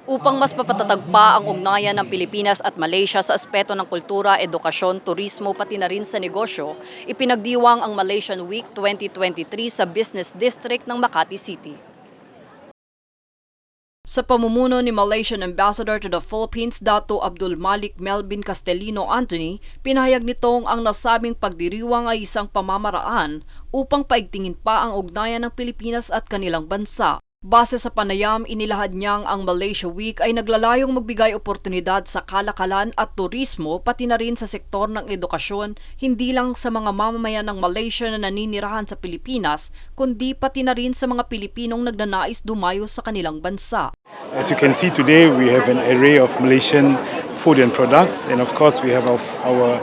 Upang mas mapatatag pa ang ugnayan ng Pilipinas at Malaysia sa aspeto ng kultura, edukasyon, turismo pati na rin sa negosyo, ipinagdiwang ang Malaysian Week 2023 sa Business District ng Makati City. Sa pamumuno ni Malaysian Ambassador to the Philippines, Dato Abdul Malik Melvin Castellino Anthony, pinahayag nitong ang nasabing pagdiriwang ay isang pamamaraan upang paigtingin pa ang ugnayan ng Pilipinas at kanilang bansa. Base sa panayam, inilahad niyang ang Malaysia Week ay naglalayong magbigay oportunidad sa kalakalan at turismo pati na rin sa sektor ng edukasyon, hindi lang sa mga mamamayan ng Malaysia na naninirahan sa Pilipinas, kundi pati na rin sa mga Pilipinong nagnanais dumayo sa kanilang bansa. As you can see today, we have an array of Malaysian food and products, and of course we have our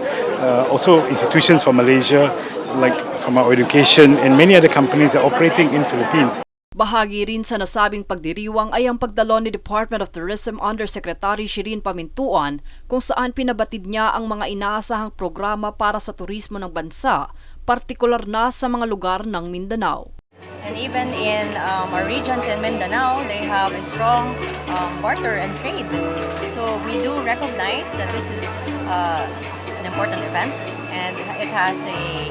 also institutions from Malaysia, like from our education, and many other companies are operating in Philippines. Bahagi rin sa nasabing pagdiriwang ay ang pagdalo ni Department of Tourism Undersecretary Shirin Pamintuan kung saan pinabatid niya ang mga inaasahang programa para sa turismo ng bansa, partikular na sa mga lugar ng Mindanao. And even in our regions in Mindanao, they have a strong barter and trade. So we do recognize that this is an important event and it has a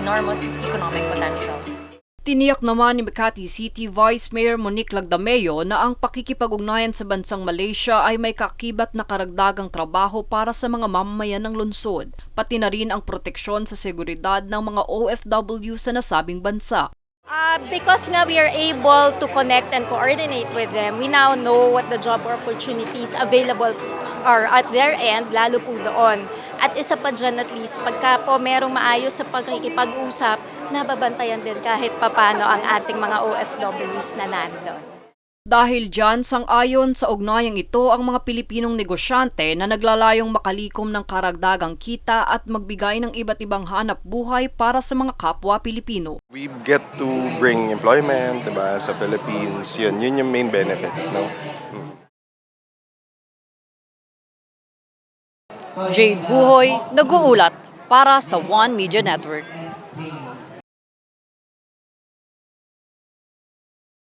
enormous economic potential. Tiniyak naman ni Makati City Vice Mayor Monique Lagdameo na ang pakikipag-ugnayan sa bansang Malaysia ay may kakibat na karagdagang trabaho para sa mga mamamayan ng lungsod, pati na rin ang proteksyon sa seguridad ng mga OFW sa nasabing bansa. Because nga we are able to connect and coordinate with them, we now know what the job opportunities available are at their end, lalo po doon. At isa pa dyan at least, pagka po merong maayos sa pagkikipag-usap, nababantayan din kahit papano ang ating mga OFWs na nandun. Dahil dyan, sang-ayon sa ugnayang ito ang mga Pilipinong negosyante na naglalayong makalikom ng karagdagang kita at magbigay ng iba't ibang hanap buhay para sa mga kapwa Pilipino. We get to bring employment, diba, sa Philippines. Yun yung main benefit, no? Jade Buhoy, nag-uulat para sa One Media Network.